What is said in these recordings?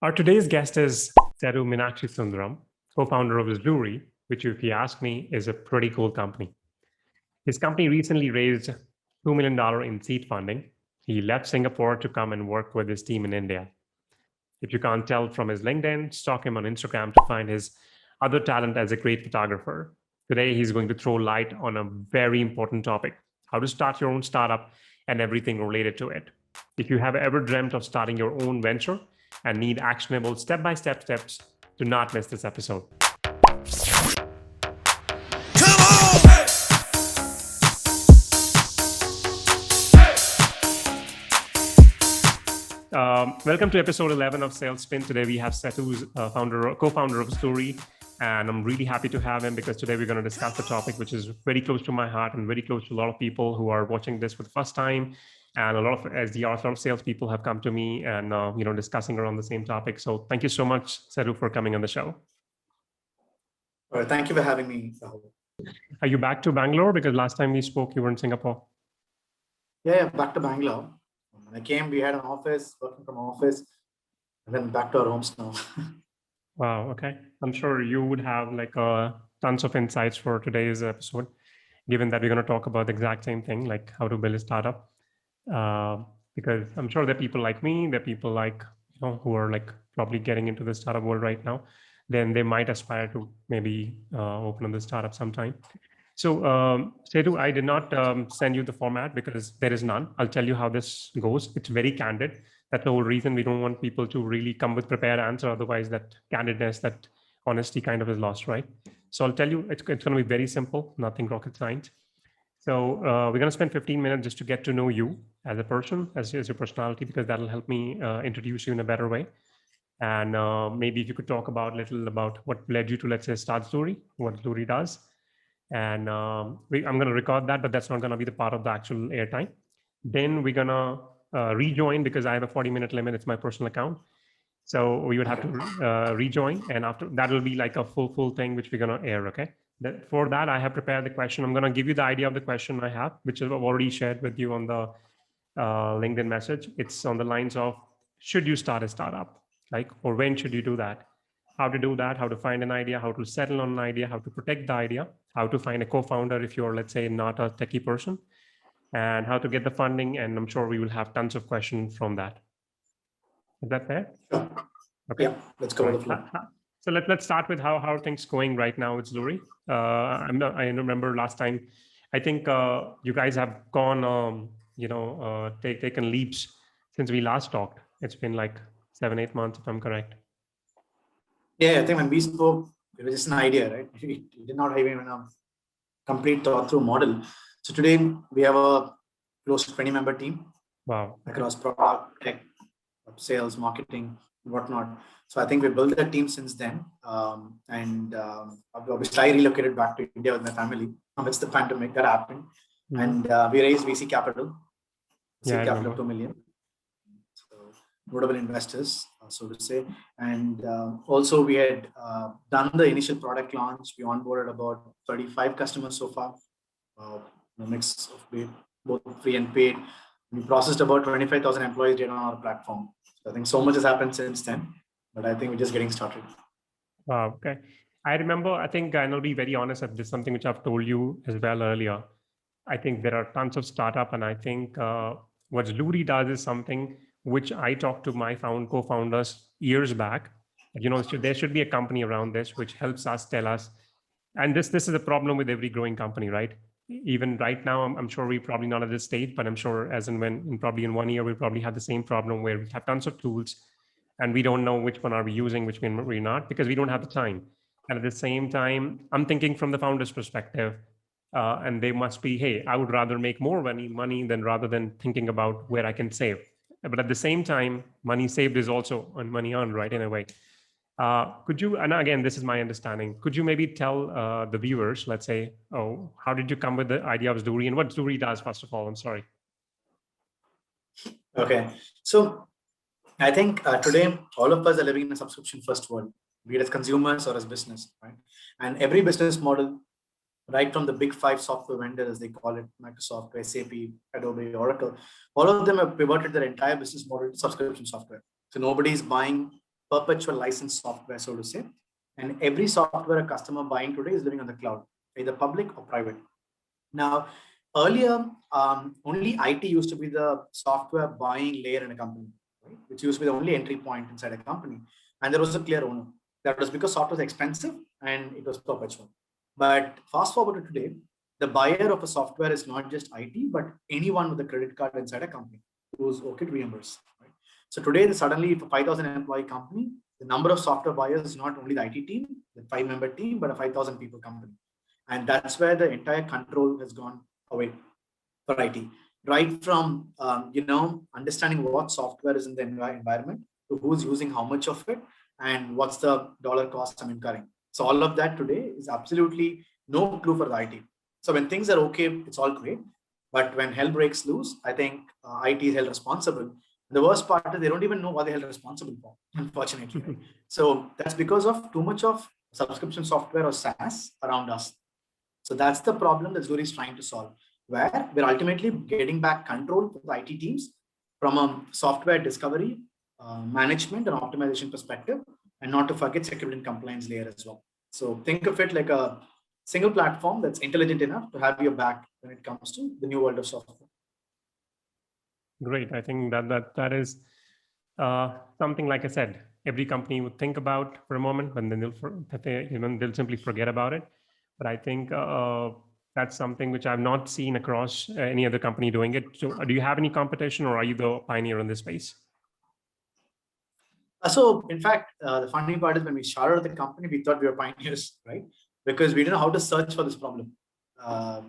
Our today's guest is Sethu Meenakshisundaram, co-founder of Zluri, which, if you ask me, is a pretty cool company. His company recently raised $2 million in seed funding. He left Singapore to come and work with his team in India. If you can't tell from his LinkedIn, stalk him on Instagram to find his other talent as a great photographer. Today, he's going to throw light on a very important topic: how to start your own startup and everything related to it. If you have ever dreamt of starting your own venture and need actionable step by step steps, do not miss this episode. Welcome to episode 11 of Sales Spin. Today we have Sethu, co-founder of Zluri, and I'm really happy to have him because today we're going to discuss the topic which is very close to my heart and very close to a lot of people who are watching this for the first time. And a lot of SDRs, a lot of salespeople have come to me and discussing around the same topic. So thank you so much, Sethu, for coming on the show. All right, thank you for having me, Rahul. Are you back to Bangalore? Because last time we spoke, you were in Singapore. Yeah, back to Bangalore. When I came, we had an office, working from office, and then back to our homes now. Wow, okay. I'm sure you would have tons of insights for today's episode, given that we're going to talk about the exact same thing, like how to build a startup. Because I'm sure there are people like me, there are people who are probably getting into the startup world right now. Then they might aspire to maybe open up the startup sometime. So, Sethu, I did not send you the format because there is none. I'll tell you how this goes. It's very candid. That's the whole reason we don't want people to really come with prepared answer. Otherwise, that candidness, that honesty kind of is lost, right? So I'll tell you, it's going to be very simple, nothing rocket science. So we're going to spend 15 minutes just to get to know you as a person, as your personality, because that'll help me introduce you in a better way. And maybe if you could talk about a little about what led you to, let's say, start Zluri, what Zluri does. And I'm going to record that, but that's not going to be the part of the actual airtime. Then we're going to rejoin because I have a 40-minute limit. It's my personal account. So we would have to rejoin. And after that will be like a full thing, which we're going to air. Okay. For that, I have prepared the question. I'm going to give you the idea of the question I have, which I've already shared with you on the LinkedIn message. It's on the lines of, should you start a startup? Or when should you do that? How to do that, how to find an idea, how to settle on an idea, how to protect the idea, how to find a co-founder if you're, let's say, not a techie person, and how to get the funding. And I'm sure we will have tons of questions from that. Is that fair? Sure. Okay. Yeah, let's go with the flow. So let's start with how are things going right now with Zluri. I remember last time, I think you guys have gone, taken leaps since we last talked. It's been like 7-8 months, if I'm correct. Yeah, I think when we spoke, it was just an idea, right? We did not have even a complete thought-through model. So today we have a close to 20-member team. Wow. Across product, tech, sales, marketing, and whatnot. So I think we built that team since then. Obviously I relocated back to India with my family amidst the pandemic that happened. Mm-hmm. And we raised VC capital. Seed capital of 2 million. Notable investors, so to say. And also we had done the initial product launch. We onboarded about 35 customers so far, a mix of both free and paid. We processed about 25,000 employees data on our platform. So I think so much has happened since then, but I think we're just getting started. Okay. I remember, and I'll be very honest, this is something which I've told you as well earlier. I think there are tons of startup, and I think what Zluri does is something which I talked to my co-founders years back. There should be a company around this which helps us tell us. And this is a problem with every growing company, right? Even right now, I'm sure we're probably not at this stage, but I'm sure probably in 1 year, we'll probably have the same problem where we have tons of tools and we don't know which one are we using, which one we're not, because we don't have the time. And at the same time, I'm thinking from the founder's perspective, and they must be, hey, I would rather make more money rather than thinking about where I can save. But at the same time, money saved is also money earned, right? In a way. Could you, and again, this is my understanding, could you maybe tell the viewers, let's say, how did you come with the idea of Zluri and what Zluri does, first of all? I'm sorry. Okay. So I think today, all of us are living in a subscription first world, be it as consumers or as business, right? And every business model, right from the big 5 software vendors, as they call it, Microsoft, SAP, Adobe, Oracle, all of them have pivoted their entire business model to subscription software. So nobody's buying perpetual license software, so to say. And every software a customer buying today is living on the cloud, either public or private. Now, earlier, only IT used to be the software buying layer in a company, right? Which used to be the only entry point inside a company. And there was a clear owner. That was because software was expensive and it was perpetual. But fast forward to today, the buyer of a software is not just IT, but anyone with a credit card inside a company who's okay to reimburse. Right? So today, suddenly, if a 5,000 employee company, the number of software buyers is not only the IT team, the 5-member team, but a 5,000 people company. And that's where the entire control has gone away for IT. Right from understanding what software is in the environment, to who's using how much of it, and what's the dollar cost I'm incurring. So all of that today is absolutely no clue for the IT. So when things are okay, it's all great. But when hell breaks loose, I think IT is held responsible. The worst part is they don't even know what they're held responsible for, unfortunately. Right? So that's because of too much of subscription software or SaaS around us. So that's the problem that Zluri is trying to solve, where we're ultimately getting back control for the IT teams from a software discovery, management, and optimization perspective, and not to forget security and compliance layer as well. So think of it like a single platform that's intelligent enough to have your back when it comes to the new world of software. Great. I think that is something, like I said, every company would think about for a moment, but then they'll simply forget about it. But I think that's something which I've not seen across any other company doing it. So do you have any competition, or are you the pioneer in this space? So in fact, the funny part is when we started the company, we thought we were pioneers, right? Because we didn't know how to search for this problem.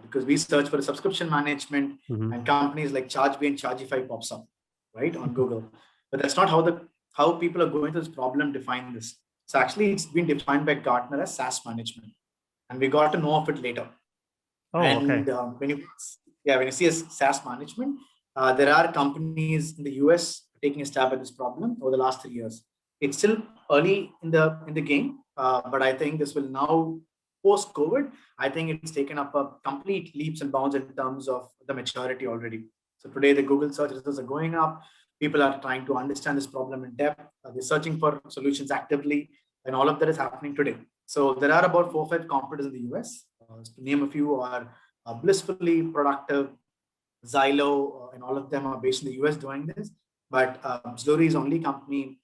Because we search for a subscription management, and companies like ChargeBee and Chargeify pops up, right, on Google. But that's not how people are going to this problem define this. So actually, it's been defined by Gartner as SaaS management, and we got to know of it later. Oh, and okay. When you see a SaaS management, there are companies in the US taking a stab at this problem over the last 3 years. It's still early in the game, but I think this will now, post-COVID, I think it's taken up a complete leaps and bounds in terms of the maturity already. So today the Google search results are going up. People are trying to understand this problem in depth. They're searching for solutions actively, and all of that is happening today. So there are about 4 or 5 competitors in the US. To name a few are Blissfully, Productive, Xylo, and all of them are based in the US doing this. But Zluri is the only company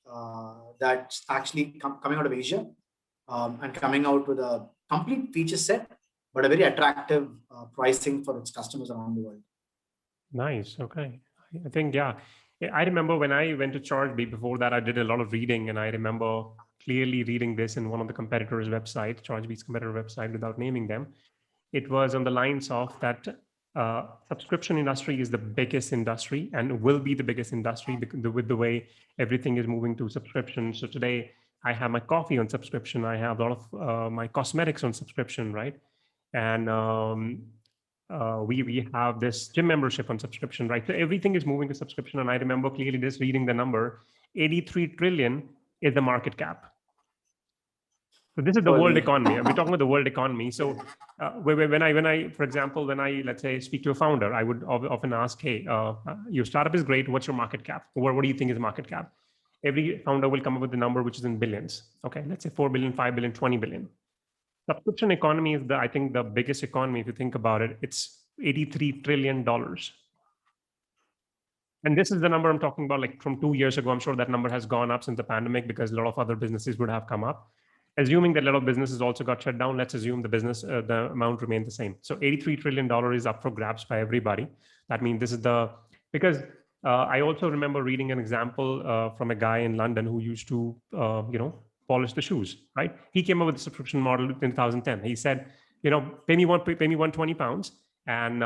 that's actually coming out of Asia and coming out with a complete feature set, but a very attractive pricing for its customers around the world. Nice. Okay. I think, yeah. I remember when I went to ChargeBee, before that, I did a lot of reading, and I remember clearly reading this in one of the competitors' website, ChargeBee's competitor website, without naming them. It was on the lines of that subscription industry is the biggest industry and will be the biggest industry with the way everything is moving to subscription. So today I have my coffee on subscription. I have a lot of my cosmetics on subscription, right? And we have this gym membership on subscription, right? So everything is moving to subscription. And I remember clearly just reading the number, 83 trillion is the market cap. So this is the world economy. We're talking about the world economy. So when I, for example, when I, let's say, speak to a founder, I would often ask, hey, your startup is great. What's your market cap? What do you think is market cap? Every founder will come up with a number which is in billions. Okay, let's say 4 billion, 5 billion, 20 billion. Subscription economy is I think the biggest economy. If you think about it, it's $83 trillion. And this is the number I'm talking about, like from 2 years ago. I'm sure that number has gone up since the pandemic because a lot of other businesses would have come up. Assuming that a lot of businesses also got shut down, let's assume the amount remained the same. So $83 trillion is up for grabs by everybody. That means this is because I also remember reading an example from a guy in London who used to, polish the shoes, right? He came up with a subscription model in 2010. He said, pay me 120 pounds and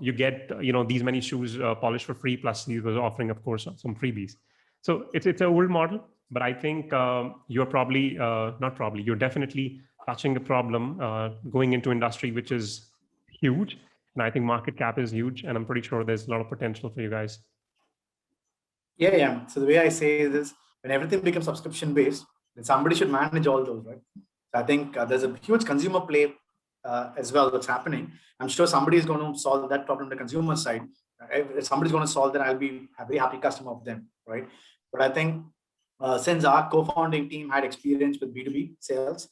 you get, these many shoes polished for free. Plus he was offering, of course, some freebies. So it's an old model. But I think you're probably, you're definitely touching a problem going into industry, which is huge. And I think market cap is huge. And I'm pretty sure there's a lot of potential for you guys. Yeah. So the way I say this, when everything becomes subscription based, then somebody should manage all those, right? So I think there's a huge consumer play as well that's happening. I'm sure somebody is going to solve that problem on the consumer side. If somebody's going to solve that, I'll be a very happy customer of them, right? But I think Since our co-founding team had experience with B2B sales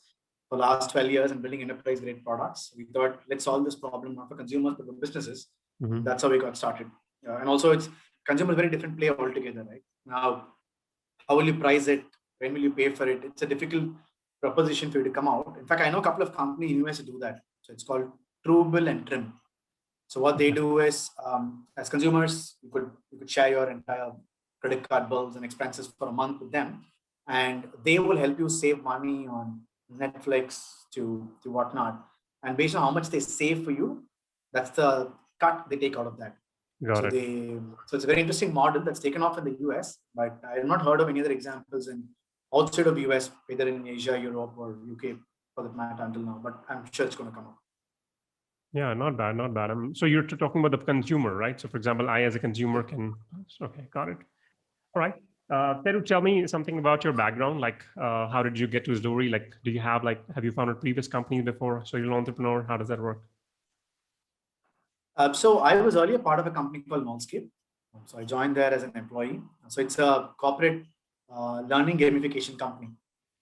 for the last 12 years and building enterprise grade products, we thought, let's solve this problem not for consumers but for businesses. That's how we got started. And also, it's consumer very different play altogether, right? Now, how will you price it? When will you pay for it? It's a difficult proposition for you to come out. In fact, I know a couple of companies in the US do that. So it's called Truebill and Trim. So what they do is, as consumers, you could share your entire credit card bills and expenses for a month with them, and they will help you save money on Netflix to whatnot. And based on how much they save for you, that's the cut they take out of that. So it's a very interesting model that's taken off in the US, but I have not heard of any other examples in outside of US, whether in Asia, Europe, or UK for that matter until now. But I'm sure it's going to come up. Yeah, not bad, not bad. So you're talking about the consumer, right? So for example, I as a consumer can, okay, got it. All right. Sethu, tell me something about your background. Like, how did you get to Zluri? Like, do you have have you founded previous companies before? So you're an entrepreneur. How does that work? So I was earlier part of a company called Moldscape. So I joined there as an employee. So it's a corporate learning gamification company.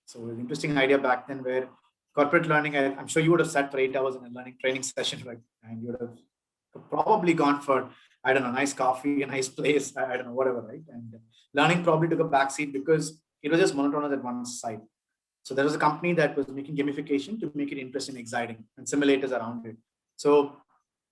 So it was an interesting idea back then where corporate learning, I'm sure you would have sat for 8 hours in a learning training session, right? And you would have probably gone for, I don't know, nice coffee, a nice place, I don't know, whatever, right? And learning probably took a backseat because it was just monotonous at one side. So there was a company that was making gamification to make it interesting, exciting, and simulators around it. So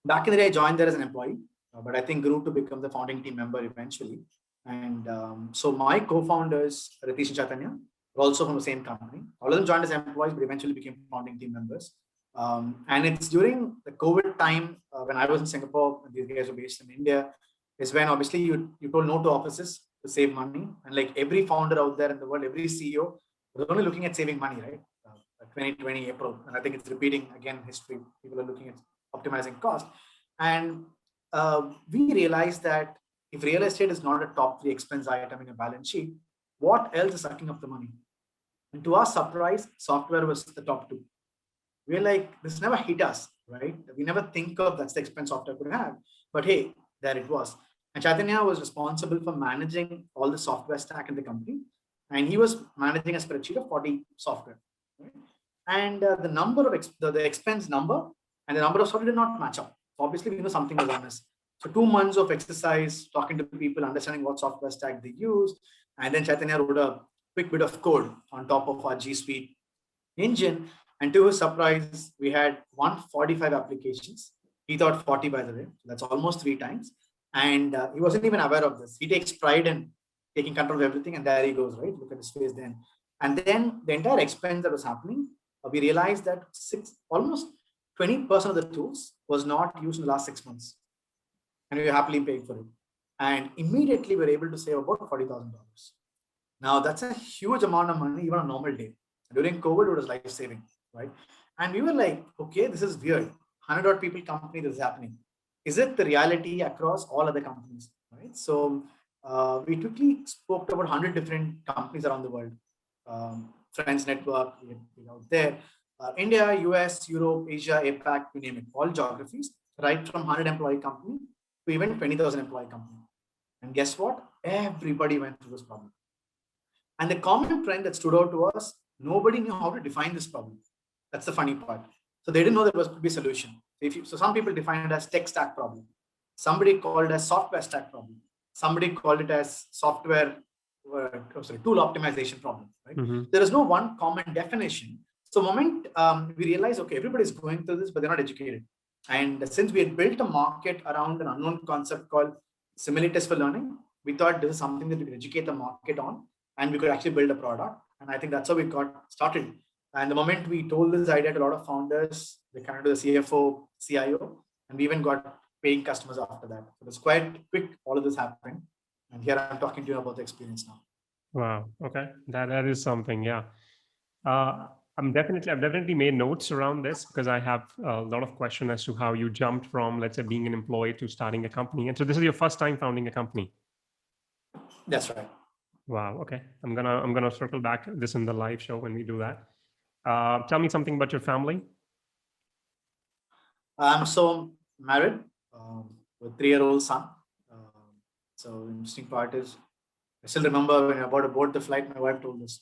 back in the day, I joined there as an employee, but I think grew to become the founding team member eventually. And so my co-founders, Ritesh and Chaitanya, were also from the same company. All of them joined as employees, but eventually became founding team members. And it's during the COVID time when I was in Singapore, and these guys were based in India, is when obviously you told no to offices to save money. And like every founder out there in the world, every CEO was only looking at saving money, right? 2020 April, and I think it's repeating again history. People are looking at optimizing cost. And we realized that if real estate is not a top 3 expense item in a balance sheet, what else is sucking up the money? And to our surprise, software was the top 2. We're like, this never hit us, right? We never think of that's the expense software could have. But hey, there it was. And Chaitanya was responsible for managing all the software stack in the company. And he was managing a spreadsheet of 40 software. Right? And the number of the expense number and the number of software did not match up. Obviously, we know something was amiss. So 2 months of exercise, talking to people, understanding what software stack they use. And then Chaitanya wrote a quick bit of code on top of our G Suite engine. And to his surprise, we had 145 applications. He thought 40, by the way. That's almost 3 times. And he wasn't even aware of this. He takes pride in taking control of everything. And there he goes, right? Look at his face then. And then the entire expense that was happening, we realized that almost 20% of the tools was not used in the last 6 months. And we were happily paying for it. And immediately we were able to save about $40,000. Now that's a huge amount of money, even on a normal day. During COVID, it was life-saving, right? And we were like, okay, this is weird. 100 odd people company, this is happening. Is it the reality across all other companies, right? So we quickly spoke to about 100 different companies around the world. Friends Network, out there. India, US, Europe, Asia, APAC, you name it, all geographies, right from 100 employee company to even 20,000 employee company. And guess what? Everybody went through this problem. And the common trend that stood out to us, nobody knew how to define this problem. That's the funny part. So they didn't know there could be a solution. So some people defined it as tech stack problem. Somebody called it as software stack problem. Somebody called it as software, tool optimization problem. Right? There is no one common definition. So the moment we realized, okay, everybody's going through this, but they're not educated. And since we had built a market around an unknown concept called simulators for learning, we thought this is something that we could educate the market on, and we could actually build a product. And I think that's how we got started. And the moment we told this idea to a lot of founders, they connected to the CFO, CIO, and we even got paying customers after that. So it was quite quick, all of this happened. And here I'm talking to you about the experience now. Wow. Okay. That is something. Yeah. I've definitely made notes around this because I have a lot of questions as to how you jumped from, let's say, being an employee to starting a company. And so this is your first time founding a company. That's right. Wow. Okay. I'm gonna circle back this in the live show when we do that. Tell me something about your family. I'm so married with a 3-year-old son. So the interesting part is I still remember when I about to board the flight, my wife told us,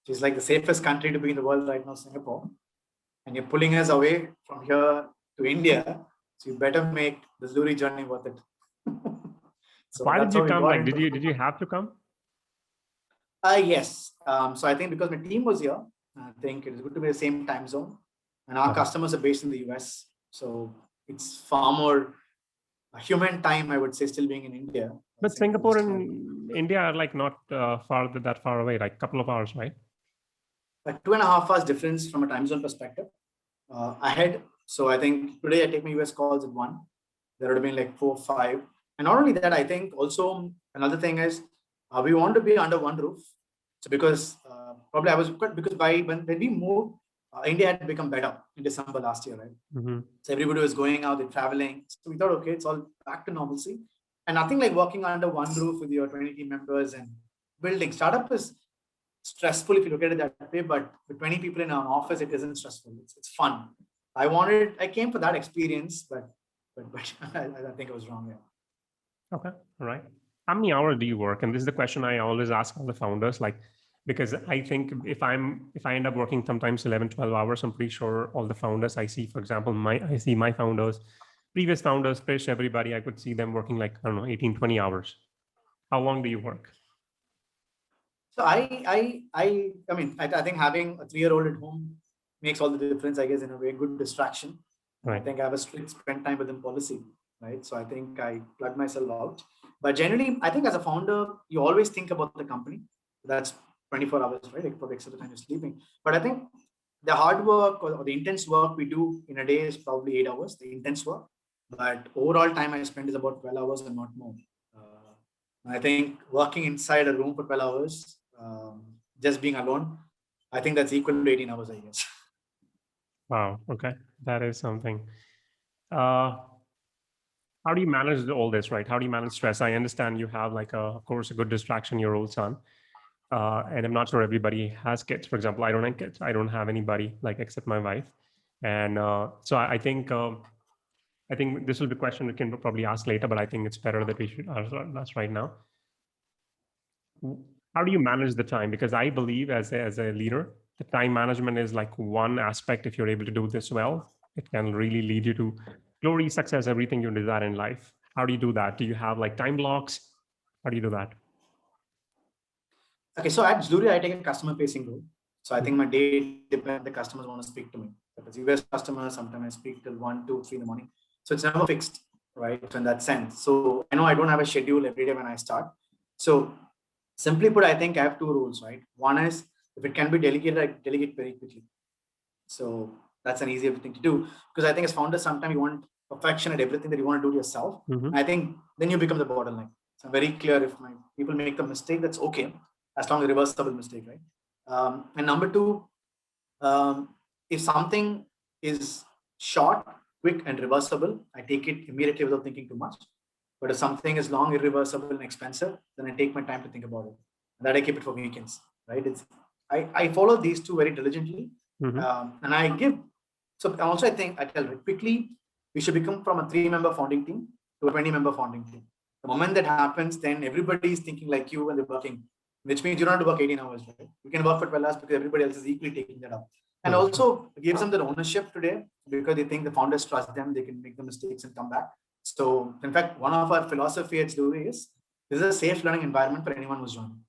she's like, the safest country to be in the world right now, Singapore. And you're pulling us away from here to India. So you better make the Zluri journey worth it. So why did that's you how we come? got Like, into did you have to come? Yes. So I think because my team was here, I think it's good to be the same time zone. And our customers are based in the US. So it's far more human time, I would say, still being in India. But Singapore and India are like not that far away, like a couple of hours, right? But 2.5 hours difference from a time zone perspective ahead. So I think today I take my US calls at 1. There would have been like 4, 5. And not only that, I think also another thing is we want to be under one roof. So because probably I was because when we moved, India had become better in December last year, right? Mm-hmm. So everybody was going out, they're traveling. So we thought, okay, it's all back to normalcy. And nothing like working under one roof with your 20 team members and building. Startup is stressful if you look at it that way, but with 20 people in an office, it isn't stressful. It's fun. I came for that experience, but I think I was wrong. Yeah. Okay. All right. How many hours do you work? And this is the question I always ask all the founders, like, because I think if I end up working sometimes 11, 12 hours, I'm pretty sure all the founders I see, for example, I see my founders, previous founders, Krish, everybody, I could see them working like, I don't know, 18, 20 hours. How long do you work? So I think having a 3-year-old at home makes all the difference, I guess, in a way, good distraction. Right. I think I have a strict spend time with them policy, right? So I think I plug myself out. But generally, I think as a founder, you always think about the company. That's 24 hours, right? Like for the extra time you're sleeping. But I think the hard work or the intense work we do in a day is probably 8 hours, the intense work. But overall time I spend is about 12 hours and not more. I think working inside a room for 12 hours, just being alone, I think that's equal to 18 hours, I guess. Wow. Okay. That is something. How do you manage all this, right? How do you manage stress? I understand you have like, of course, a good distraction, your old son. And I'm not sure everybody has kids. For example, I don't have kids. I don't have anybody like except my wife. And so I think this will be a question we can probably ask later, but I think it's better that we should ask right now. How do you manage the time? Because I believe as a leader, the time management is like one aspect. If you're able to do this well, it can really lead you to glory, success, everything you desire in life. How do you do that? Do you have like time blocks? How do you do that? Okay, so at Zluri, I take a customer facing role. So I think my day depends. The customers want to speak to me. If it's US customers, sometimes I speak till 1, 2, 3 in the morning. So it's never fixed, right? So in that sense. So I know I don't have a schedule every day when I start. So simply put, I think I have 2 rules, right? One is if it can be delegated, I delegate very quickly. So that's an easier thing to do because I think as founders, sometimes you want perfection at everything that you want to do to yourself. Mm-hmm. I think then you become the bottleneck. So I'm very clear if my people make a mistake, that's okay, as long as reversible mistake, right? And number 2, if something is short, quick, and reversible, I take it immediately without thinking too much. But if something is long, irreversible, and expensive, then I take my time to think about it. And that I keep it for weekends, right? I follow these 2 very diligently. Mm-hmm. And I give, so also I think I tell quickly, we should become from a 3-member founding team to a 20-member founding team. The moment that happens, then everybody is thinking like you and they're working, which means you don't have to work 18 hours, right? You can work for 12 hours because everybody else is equally taking that up. And also gives them the ownership today because they think the founders trust them, they can make the mistakes and come back. So in fact, one of our philosophy at Zluri is this is a safe learning environment for anyone who's joining.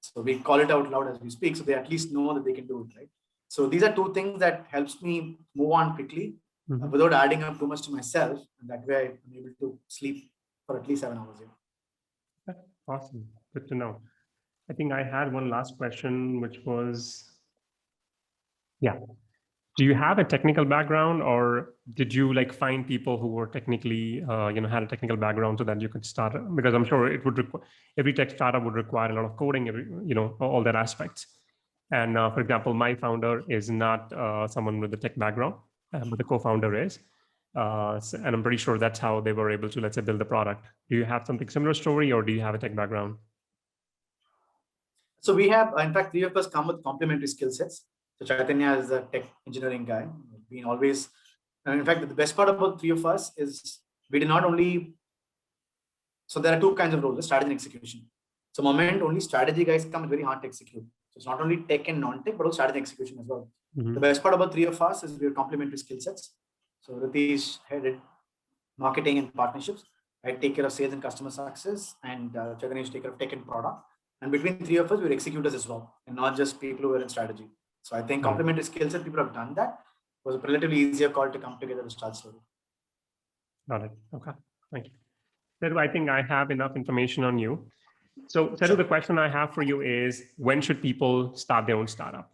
So we call it out loud as we speak, so they at least know that they can do it, right? So these are 2 things that helps me move on quickly without adding up too much to myself. And that way I'm able to sleep for at least 7 hours a day. Awesome. Good to know. I think I had one last question, which was, do you have a technical background or did you like find people who were technically, had a technical background so that you could start? Because I'm sure it would every tech startup would require a lot of coding, all that aspects. And for example, my founder is not someone with a tech background, but the co-founder is. And I'm pretty sure that's how they were able to, let's say, build the product. Do you have something similar story or do you have a tech background? So we have, in fact, 3 of us come with complementary skill sets. So Chaitanya is a tech engineering guy. Been always, in fact, the best part about 3 of us is we did not only, so there are 2 kinds of roles, strategy and execution. So moment only strategy guys come, it's very hard to execute. So it's not only tech and non-tech, but also strategy execution as well. The best part about three of us is we're complementary skill sets. So Ritesh headed marketing and partnerships. I take care of sales and customer success, and Jaganesh take care of tech and product. And between three of us, we're executors as well, and not just people who are in strategy. So I think complementary skill set, people have done that. It was a relatively easier call to come together to start Zluri. Got it. Okay. Thank you. Sethu, I think I have enough information on you. So Sethu, the question I have for you is, when should people start their own startup?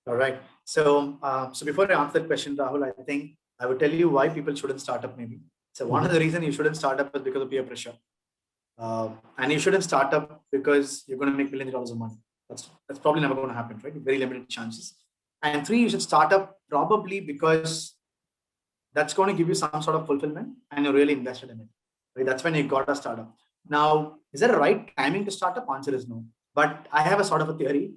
All right. So, so before I answer that question, Rahul, I think I would tell you why people shouldn't start up maybe. So one of the reasons you shouldn't start up is because of peer pressure. And you shouldn't start up because you're going to make millions of dollars of money. That's probably never going to happen, right? Very limited chances. And three, you should start up probably because that's going to give you some sort of fulfillment and you're really invested in it. Right? That's when you got a startup. Now, is there a right timing to start up? Answer is no. But I have a sort of a theory.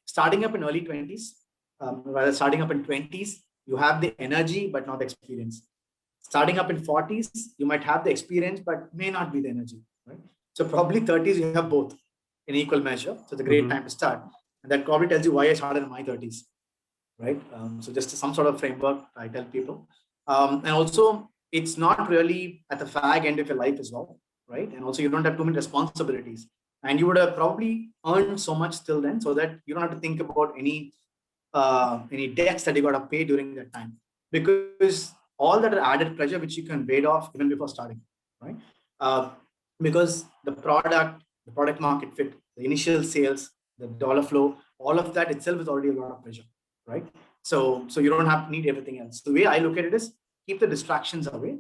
Starting up in early 20s, rather starting up in 20s, you have the energy, but not the experience. Starting up in 40s, you might have the experience, but may not be the energy, right? So probably 30s, you have both in equal measure. So it's a great time to start. And that probably tells you why I started in my 30s, right? So just some sort of framework I tell people. And also, it's not really at the fag end of your life as well, right? And also, you don't have too many responsibilities. And you would have probably earned so much till then, so that you don't have to think about any debts that you got to pay during that time, because all that are added pressure which you can wait off even before starting, right? Because the product market fit, the initial sales, the dollar flow, all of that itself is already a lot of pressure, right? So you don't need everything else. The way I look at it is keep the distractions away,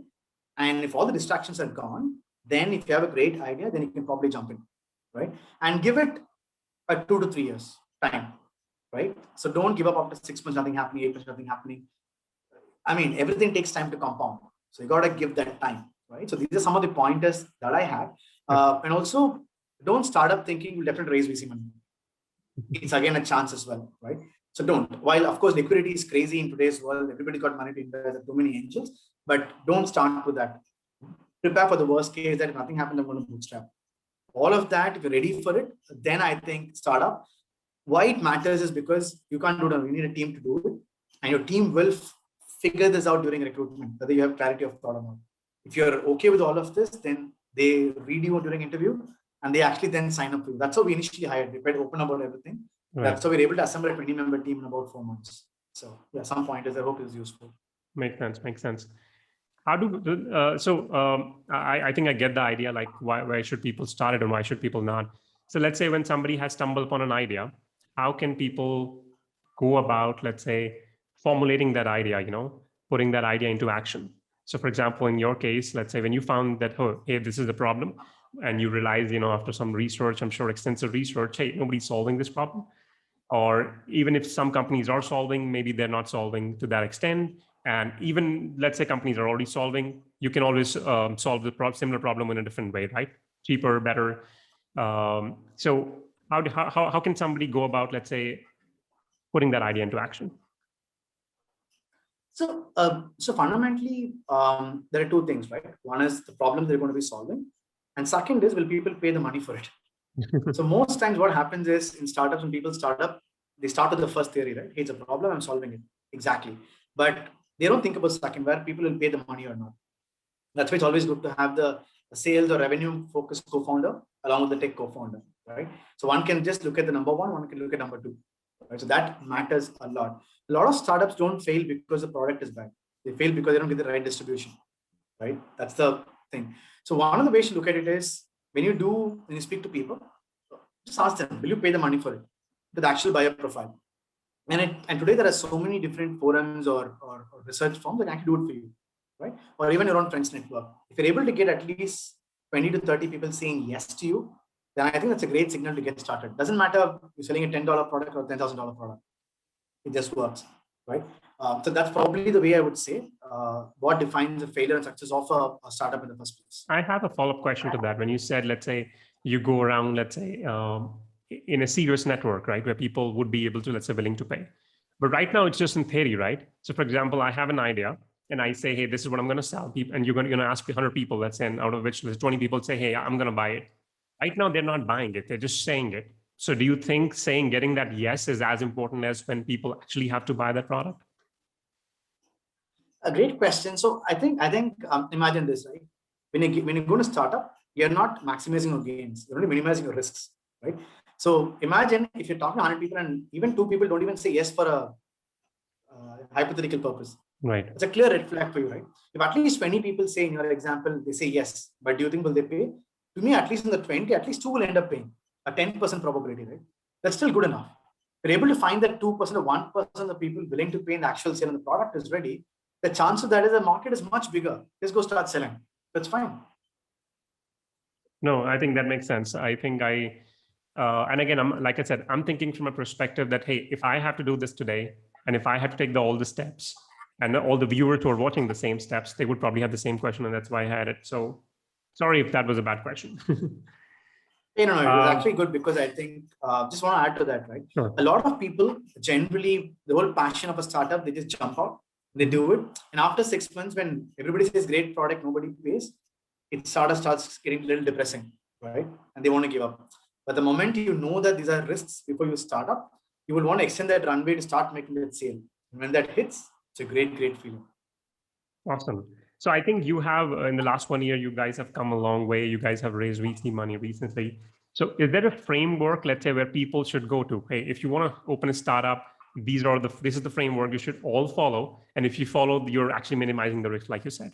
and if all the distractions are gone, then if you have a great idea, then you can probably jump in, right? And give it a 2 to 3 years time, right? So don't give up after 6 months, nothing happening, 8 months, nothing happening. I mean, everything takes time to compound. So you got to give that time, right? So these are some of the pointers that I have. And also, don't start up thinking you'll definitely raise VC money. It's again a chance as well, right? So don't. While of course liquidity is crazy in today's world, everybody got money to invest, there are too many angels, but don't start with that. Prepare for the worst case, that if nothing happens, I'm going to bootstrap. All of that, if you're ready for it, then I think startup. Why it matters is because you can't do it alone. You need a team to do it, and your team will figure this out during recruitment, whether you have clarity of thought or not. If you're okay with all of this, then they read you during interview and they actually then sign up for you. That's how we initially hired. We were open about everything. Right. That's how we're able to assemble a 20-member team in about 4 months. So yeah, some pointers I hope is useful. Makes sense. How do I think I get the idea, like why should people start it and why should people not? So let's say when somebody has stumbled upon an idea, how can people go about, let's say, formulating that idea, putting that idea into action? So for example, in your case, let's say when you found that, oh, hey, this is the problem, and you realize, after some research, I'm sure extensive research, hey, nobody's solving this problem. Or even if some companies are solving, maybe they're not solving to that extent. And even let's say companies are already solving, you can always solve the similar problem in a different way, right? Cheaper, better. So how can somebody go about, let's say, putting that idea into action? So fundamentally, there are two things, right? One is the problem they're going to be solving, and second is, will people pay the money for it? So most times what happens is in startups, when people start up, they start with the first theory, right? Hey, it's a problem, I'm solving it. Exactly. But they don't think about second, where people will pay the money or not. That's why it's always good to have the sales or revenue focused co-founder along with the tech co-founder, right? So one can just look at the number one can look at number two, right? So that matters a lot. A lot of startups don't fail because the product is bad. They fail because they don't get the right distribution, right? That's the thing. So one of the ways to look at it is, when you speak to people, just ask them, will you pay the money for it? With the actual buyer profile. And today there are so many different forums or research firms that actually do it for you, right? Or even your own friends network. If you're able to get at least 20 to 30 people saying yes to you, then I think that's a great signal to get started. Doesn't matter if you're selling a $10 product or $10,000 product. It just works, right? So that's probably the way I would say what defines a failure and success of a startup in the first place. I have a follow-up question to that. When you said, let's say you go around, let's say, in a serious network, right, where people would be able to, let's say, willing to pay. But right now it's just in theory, right? So for example, I have an idea and I say, hey, this is what I'm going to sell people, and you're going to ask 100 people, let's say, and out of which there's 20 people say, hey, I'm going to buy it. Right now, they're not buying it. They're just saying it. So do you think getting that yes is as important as when people actually have to buy that product? A great question. So I think imagine this, right? When you're going to start up, you're not maximizing your gains. You're only minimizing your risks, right? So imagine if you're talking to 100 people and even 2 people don't even say yes for a hypothetical purpose. Right. It's a clear red flag for you, right? If at least 20 people say in your example, they say yes, but do you think will they pay? To me, at least in the 20, at least 2 will end up paying. A 10% probability, right? That's still good enough. If you're able to find that 2% or 1% of people willing to pay in the actual sale and the product is ready, the chance of that is the market is much bigger. Just go start selling. That's fine. No, I think that makes sense. I think and again, like I said, I'm thinking from a perspective that, hey, if I have to do this today, and if I had to take all the steps, and all the viewers who are watching the same steps, they would probably have the same question, and that's why I had it. So sorry if that was a bad question. No, it was actually good because I think, just want to add to that, right? Sure. A lot of people generally, the whole passion of a startup, they just jump out, they do it. And after 6 months, when everybody says great product, nobody pays, it starts getting a little depressing, right? And they want to give up. But the moment you know that these are risks before you start up, you will want to extend that runway to start making that sale. And when that hits, it's a great feeling. Awesome. So I think you have, in the last 1 year, you guys have come a long way. You guys have raised VC money recently. So is there a framework, let's say, where people should go to? Hey, if you want to open a startup, this is the framework you should all follow. And if you follow, you're actually minimizing the risk, like you said.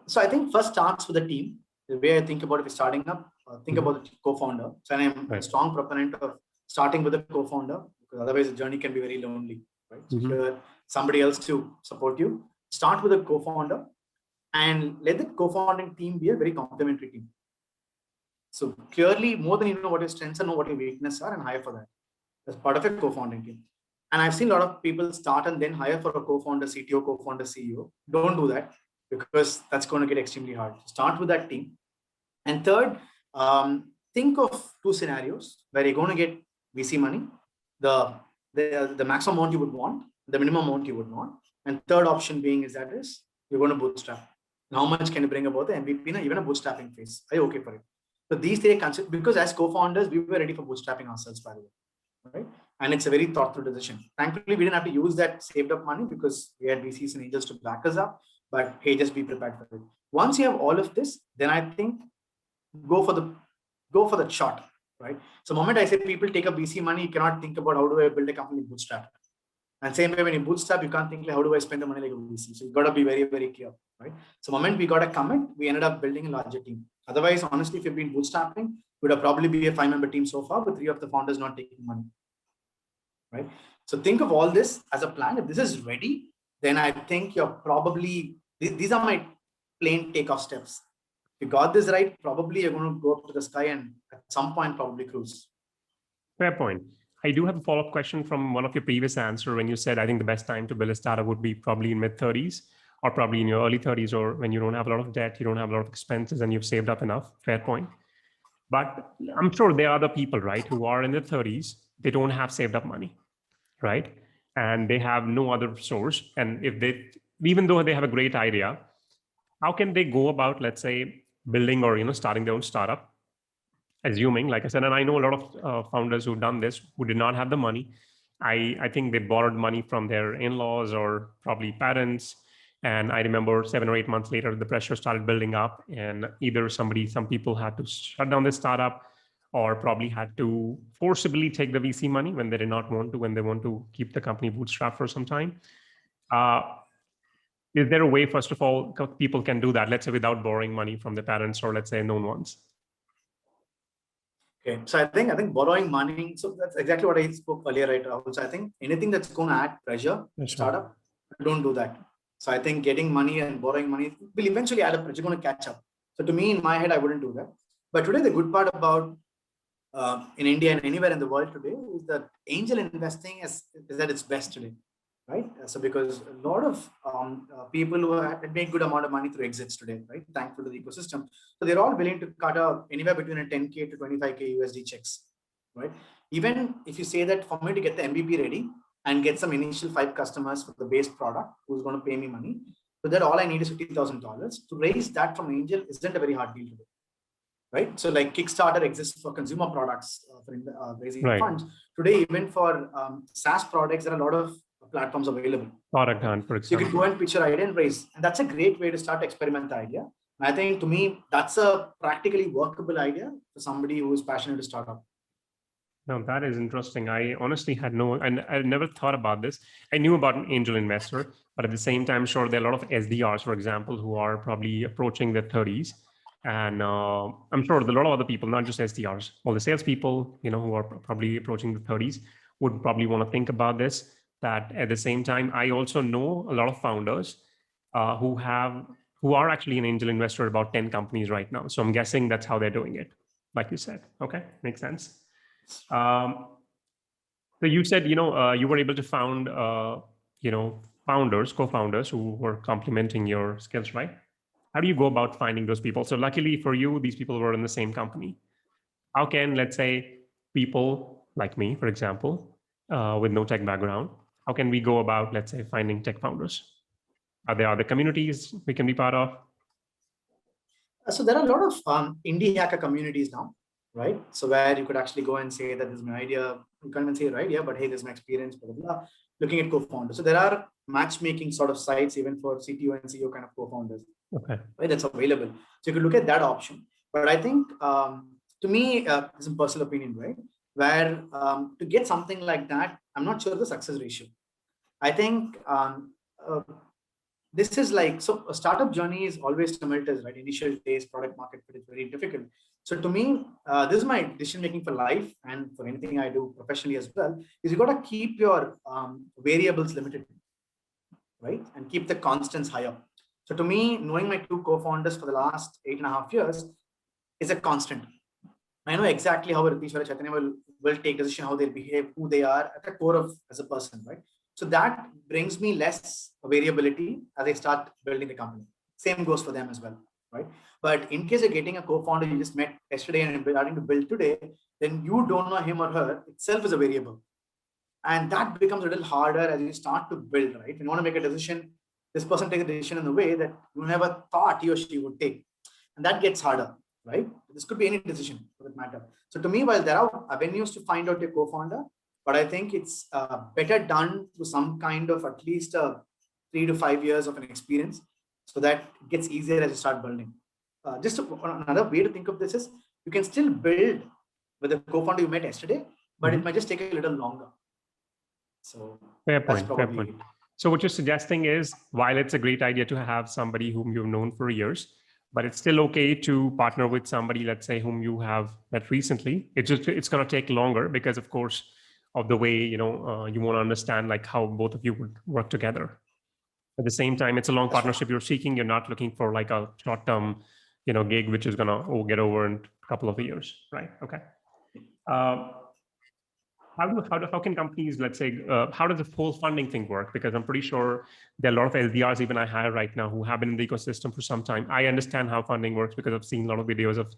So I think first starts with the team. The way I think about if you're starting up, think about the co-founder. So I'm a strong proponent of starting with a co-founder, because otherwise the journey can be very lonely, right? So if you're somebody else to support you, start with a co-founder and let the co-founding team be a very complementary team. So clearly, more than you know what your strengths are, know what your weaknesses are, and hire for that. That's part of a co-founding team. And I've seen a lot of people start and then hire for a co-founder, CTO, co-founder, CEO. Don't do that, because that's going to get extremely hard. Start with that team. And third, think of 2 scenarios where you're going to get VC money, the maximum amount you would want, the minimum amount you would want. And third option being you're going to bootstrap. And how much can you bring about the MVP in even a bootstrapping phase? Are you okay for it? So these 3 concepts, because as co-founders, we were ready for bootstrapping ourselves, by the way, right? And it's a very thought-through decision. Thankfully, we didn't have to use that saved up money because we had VCs and angels to back us up. But hey, just be prepared for it. Once you have all of this, then I think go for the shot, right? So the moment I say people take up VC money, you cannot think about how do I build a company bootstrap. And same way when you bootstrap, you can't think like how do I spend the money like a VC. So you got to be very, very clear, right? So the moment we got a commit, we ended up building a larger team. Otherwise, honestly, if you've been bootstrapping, it would have probably be a 5-member team so far, with 3 of the founders not taking money, right? So think of all this as a plan. If this is ready, then I think you're probably, these are my plain takeoff steps. If you got this right, probably you're going to go up to the sky and at some point probably cruise. Fair point. I do have a follow-up question from one of your previous answers when you said, I think the best time to build a startup would be probably in mid-30s or probably in your early 30s, or when you don't have a lot of debt, you don't have a lot of expenses, and you've saved up enough. Fair point. But I'm sure there are other people, right, who are in their 30s, they don't have saved up money, right? And they have no other source. And even though they have a great idea, how can they go about, let's say, building or starting their own startup? Assuming, like I said, and I know a lot of founders who've done this who did not have the money. I think they borrowed money from their in-laws or probably parents. And I remember 7 or 8 months later, the pressure started building up, and either some people had to shut down the startup, or probably had to forcibly take the VC money when they did not want to, when they want to keep the company bootstrapped for some time. Is there a way, first of all, people can do that, let's say without borrowing money from their parents or let's say known ones? Okay, so I think borrowing money, so that's exactly what I spoke earlier, right, Rahul? So I think anything that's going to add pressure to startup, don't do that. So I think getting money and borrowing money will eventually add up, but you're going to catch up. So to me, in my head, I wouldn't do that. But today, the good part about in India and anywhere in the world today is that angel investing is at its best today, right? So because a lot of people who make good amount of money through exits today, right? Thankful to the ecosystem. So they're all willing to cut anywhere between a 10K to 25K USD checks, right? Even if you say that for me to get the MVP ready, and get some initial 5 customers for the base product who's going to pay me money. So that all I need is $50,000. To raise that from angel isn't a very hard deal to do, right? So like Kickstarter exists for consumer products for raising funds. Today, even for SaaS products, there are a lot of platforms available. Product Hunt, for example. So you can go and pitch your idea and raise. And that's a great way to start to experiment the idea. And I think to me, that's a practically workable idea for somebody who is passionate to start up. No, that is interesting. I honestly had I never thought about this. I knew about an angel investor, but at the same time, sure, there are a lot of SDRs, for example, who are probably approaching their 30s. And I'm sure there are a lot of other people, not just SDRs, all the salespeople, who are probably approaching the 30s would probably want to think about this. That at the same time, I also know a lot of founders who are actually an angel investor, about 10 companies right now. So I'm guessing that's how they're doing it, like you said. Okay, makes sense. So you said, you were able to found, co-founders who were complementing your skills, right? How do you go about finding those people? So luckily for you, these people were in the same company. How can, let's say, people like me, for example, with no tech background, how can we go about, let's say, finding tech founders? Are there other communities we can be part of? So there are a lot of indie hacker communities now, right? So where you could actually go and say that this is my idea. You can't even say your idea, but hey, this is my experience, blah, blah, blah, looking at co-founders. So there are matchmaking sort of sites even for CTO and CEO kind of co-founders. Okay. Right, that's available. So you could look at that option. But I think to me, it's a personal opinion, right? Where to get something like that, I'm not sure the success ratio. I think this is like, so a startup journey is always tumultuous, right? Initial days, product market fit is very difficult. So to me, this is my decision making for life and for anything I do professionally as well, is you got to keep your variables limited, right? And keep the constants higher. So to me, knowing my 2 co-founders for the last 8.5 years is a constant. I know exactly how Ritesh or Chaitanya will take decision, how they behave, who they are at the core of as a person, right? So that brings me less variability as I start building the company. Same goes for them as well, right? But in case you're getting a co-founder you just met yesterday and starting to build today, then you don't know him or her itself is a variable. And that becomes a little harder as you start to build, right? When you want to make a decision, this person takes a decision in the way that you never thought he or she would take. And that gets harder, right? This could be any decision for that matter. So to me, while there are avenues to find out your co-founder, but I think it's better done through some kind of at least 3 to 5 years of an experience, so that it gets easier as you start building. Another way to think of this is you can still build with the co-founder you met yesterday, but it might just take a little longer. So fair point. So what you're suggesting is, while it's a great idea to have somebody whom you've known for years, but it's still okay to partner with somebody, let's say, whom you have met recently. It's going to take longer because, of course, of the way, you want to understand like how both of you would work together. At the same time, it's a long partnership you're seeking. You're not looking for like a short-term, gig, which is going to get over in a couple of years, right? Okay. How can companies, let's say, how does the full funding thing work? Because I'm pretty sure there are a lot of LDRs even I hire right now who have been in the ecosystem for some time. I understand how funding works because I've seen a lot of videos of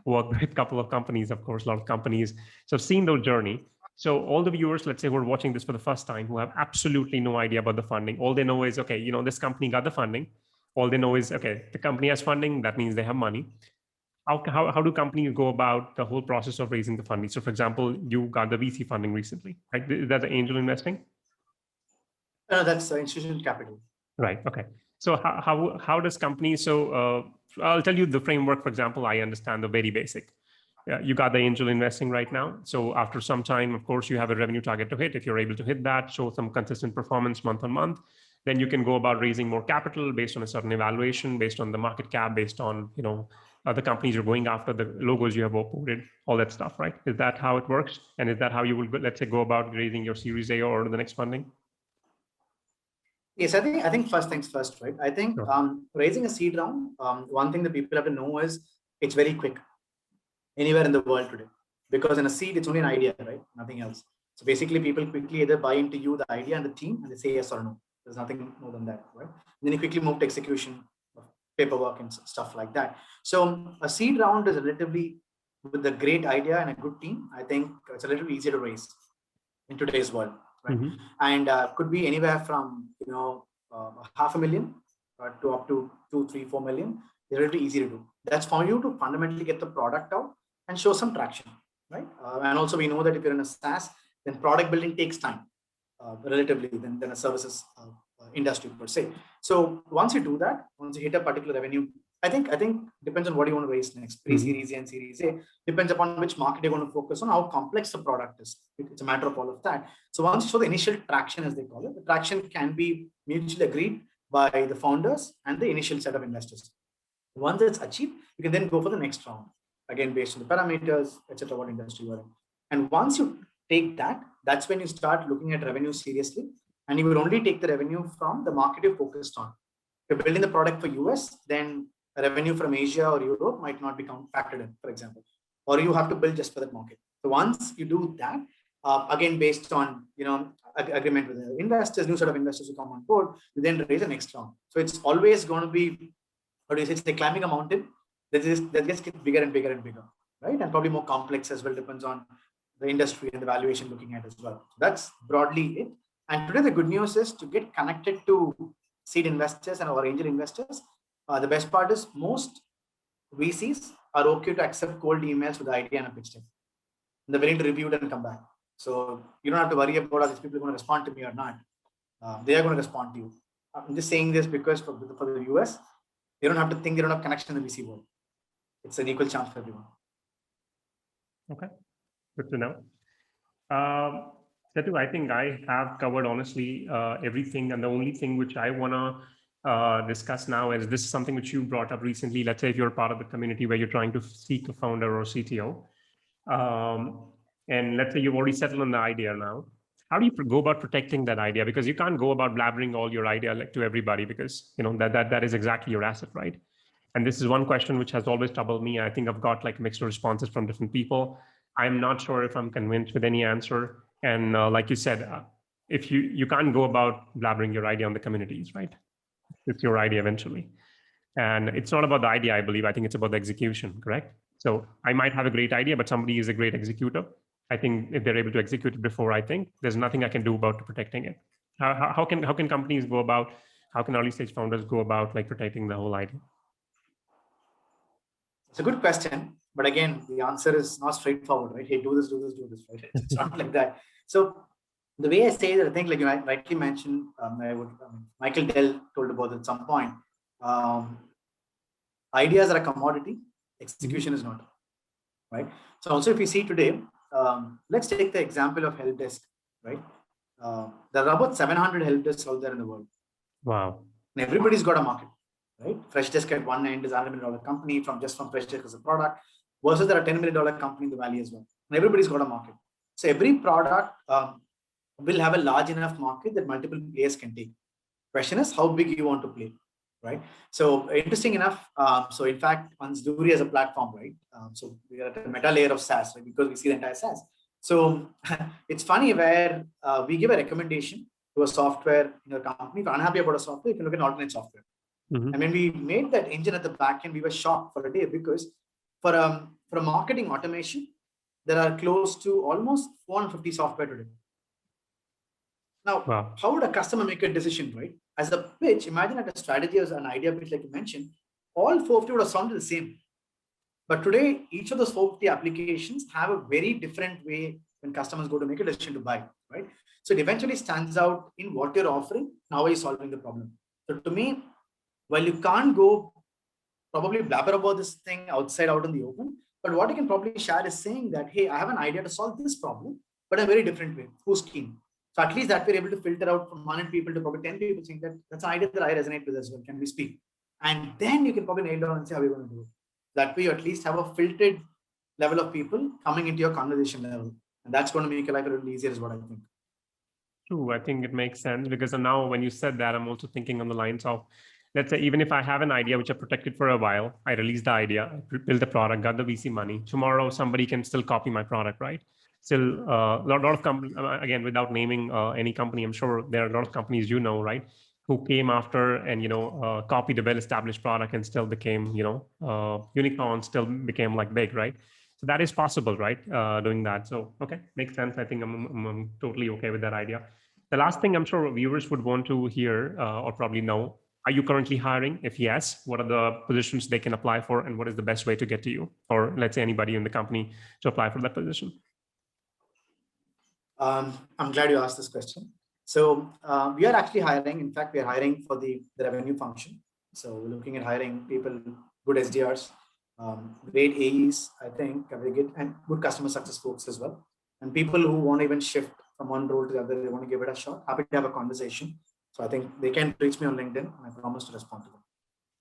work with a couple of companies, of course, a lot of companies. So I've seen their journey. So all the viewers, let's say, who are watching this for the first time, who have absolutely no idea about the funding, all they know is, okay, this company got the funding. All they know is, okay, the company has funding. That means they have money. How do companies go about the whole process of raising the funding? So for example, you got the VC funding recently, right? Is that the angel investing? No, that's institutional capital. Right, okay. So how does companies, so I'll tell you the framework, for example, I understand the very basic. You got the angel investing right now. So after some time, of course, you have a revenue target to hit. If you're able to hit that, show some consistent performance month on month, then you can go about raising more capital based on a certain evaluation, based on the market cap, based on, the companies you're going after, the logos you have uploaded, all that stuff, right? Is that how it works? And is that how you will, let's say, go about raising your Series A or the next funding? Yes, I think first things first, right? I think raising a seed round, one thing that people have to know is it's very quick anywhere in the world today, because in a seed, it's only an idea, right? Nothing else. So basically people quickly either buy into you, the idea and the team, and they say yes or no. There's nothing more than that, right? And then you quickly move to execution, paperwork and stuff like that. So a seed round is relatively, with a great idea and a good team, I think it's a little easier to raise in today's world. right? And could be anywhere from, $500,000 to up to 2, 3, 4 million. It's really easy to do. That's for you to fundamentally get the product out and show some traction, right? And also we know that if you're in a SaaS, then product building takes time, relatively than a services industry per se. So once you do that, once you hit a particular revenue, I think depends on what you want to raise next. Pre-Series A and Series A depends upon which market you're going to focus on, how complex the product is. It's a matter of all of that. So once you show the initial traction, as they call it, the traction can be mutually agreed by the founders and the initial set of investors. Once it's achieved, you can then go for the next round, again based on the parameters, etc., what industry you're in. And once you take that, that's when you start looking at revenue seriously, and you will only take the revenue from the market you're focused on. If you're building the product for US, then revenue from Asia or Europe might not be factored in, for example, or you have to build just for that market. So once you do that, again based on agreement with the investors, new set of investors who come on board, you then raise the next round. So it's always going to be, what do you say, it's like climbing a mountain that gets bigger and bigger and bigger, right? And probably more complex as well, depends on the industry and the valuation looking at as well. So that's broadly it. And today the good news is to get connected to seed investors and our angel investors. The best part is most VCs are okay to accept cold emails with the idea and a pitch deck. They're willing to review it and come back. So you don't have to worry about are these people going to respond to me or not. They are going to respond to you. I'm just saying this because for the US, they don't have to think they don't have connection in the VC world. It's an equal chance for everyone. Okay, good to know. Sethu, I think I have covered honestly everything, and the only thing which I want to discuss now is this is something which you brought up recently. Let's say if you're part of the community where you're trying to seek a founder or CTO, and let's say you've already settled on the idea now. How do you go about protecting that idea? Because you can't go about blabbering all your idea to everybody, because that is exactly your asset, right? And this is one question which has always troubled me. I think I've got like mixed responses from different people. I'm not sure if I'm convinced with any answer. And like you said, if you can't go about blabbering your idea on the communities, right? It's your idea eventually. And it's not about the idea, I believe. I think it's about the execution, correct? So I might have a great idea, but somebody is a great executor. I think if they're able to execute it before, I think there's nothing I can do about protecting it. How can companies go about, how can early stage founders go about like protecting the whole idea? It's a good question, but again, the answer is not straightforward, right? Hey, do this, right? It's not like that. So the way I say that, I think like I rightly mentioned, Michael Dell told about it at some point. Ideas are a commodity, execution is not, right? So also if you see today, let's take the example of help desk, right? There are about 700 help desks out there in the world. Wow. And everybody's got a market, right? Freshdesk at one end is a $100 million company from Freshdesk as a product, versus there are $10 million company in the valley as well. And everybody's got a market. So every product will have a large enough market that multiple players can take. Question is how big you want to play, right? So interesting enough. So in fact, on Zluri as a platform, right? So we are at a meta layer of SaaS, right? Because we see the entire SaaS. So it's funny where we give a recommendation to a software in your company. If you're unhappy about a software, you can look at alternate software. And when we made that engine at the back end, we were shocked for a day, because for a marketing automation, there are close to almost 450 software today. Now, how would a customer make a decision, right? As a pitch, imagine at a strategy as an idea pitch, like you mentioned, all 450 would have sounded the same. But today, each of those 450 applications have a very different way when customers go to make a decision to buy, right? So it eventually stands out in what you're offering, and how are you solving the problem. So to me, while you can't go probably blabber about this thing out in the open, but what you can probably share is saying that, hey, I have an idea to solve this problem, but a very different way. Who's keen? So at least that we're able to filter out from 100 people to probably 10 people, saying that that's an idea that I resonate with as well. Can we speak? And then you can probably nail down and say how you're going to do it. That way you at least have a filtered level of people coming into your conversation level. And that's going to make your life a little easier, is what I think. True. I think it makes sense, because now when you said that, I'm also thinking on the lines of, let's say, even if I have an idea which I protected for a while, I release the idea, I build the product, got the VC money. Tomorrow, somebody can still copy my product, right? Still, a lot of companies, again, without naming any company, I'm sure there are a lot of companies, right, who came after and, copied a well-established product and still became, unicorn, still became like big, right? So So that is possible, right? Doing that. So, okay, makes sense. I think I'm totally okay with that idea. The last thing I'm sure viewers would want to hear or probably know, are you currently hiring? If yes, what are the positions they can apply for, and what is the best way to get to you, or let's say anybody in the company to apply for that position? I'm glad you asked this question. So we are actually hiring. In fact, we are hiring for the revenue function. So we're looking at hiring people, good SDRs, great AEs, I think, very good, and good customer success folks as well. And people who want to even shift from one role to the other, they want to give it a shot. Happy to have a conversation. So I think they can reach me on LinkedIn, and I promise to respond to them.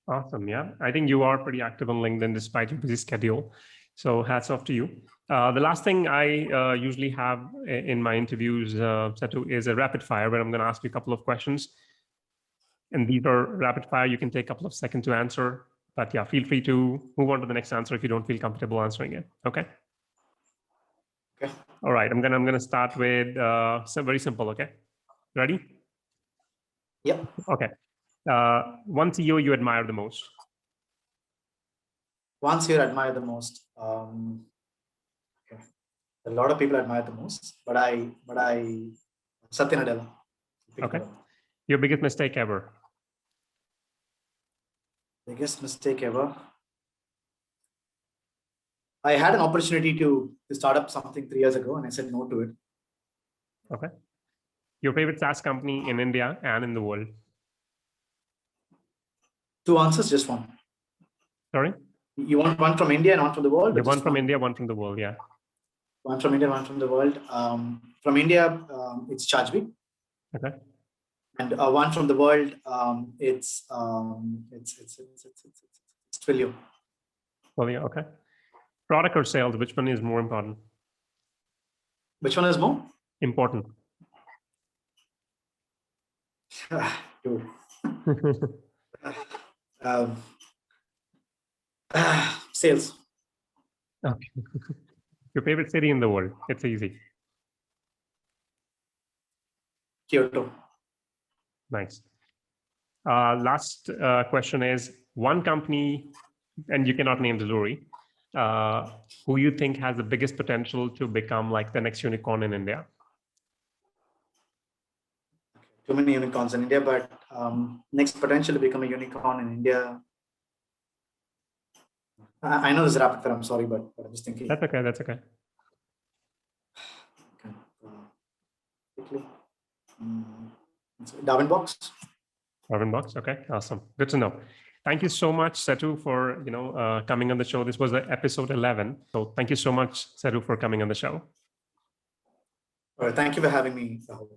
Awesome. Yeah. I think you are pretty active on LinkedIn despite your busy schedule. So hats off to you. The last thing I usually have in my interviews, Sethu, is a rapid fire where I'm going to ask you a couple of questions. And these are rapid fire. You can take a couple of seconds to answer. But yeah, feel free to move on to the next answer if you don't feel comfortable answering it. Okay. Okay. All right. I'm gonna start with very simple. Okay. Ready? Yep. Okay. One CEO you admire the most. One CEO I admire the most. Okay. A lot of people admire the most, but I Satya Nadella. Okay. Your biggest mistake ever. Biggest mistake ever. I had an opportunity to start up something 3 years ago, and I said no to it. Okay. Your favorite SaaS company in India and in the world. Two answers, just one. Sorry? You want one from India and one from the world? Yeah, one from India, one from the world, yeah. One from India, one from the world. From India, it's Chargebeat. Okay. And one from the world, it's Twilio. Twilio, okay. Product or sales, which one is more important? Which one is more important? Dude. Sales. Okay. Your favorite city in the world? It's easy. Kyoto. Nice. Last question is one company, and you cannot name Zluri, who you think has the biggest potential to become like the next unicorn in India? Too many unicorns in India, but next potential to become a unicorn in India. I know this is rapid fire, I'm sorry, but I'm just thinking. That's okay, that's okay. Quickly. Darwinbox. Darwinbox, okay, awesome. Good to know. Thank you so much, Sethu, for coming on the show. This was episode 11. So thank you so much, Sethu, for coming on the show. All right, thank you for having me, Rahul.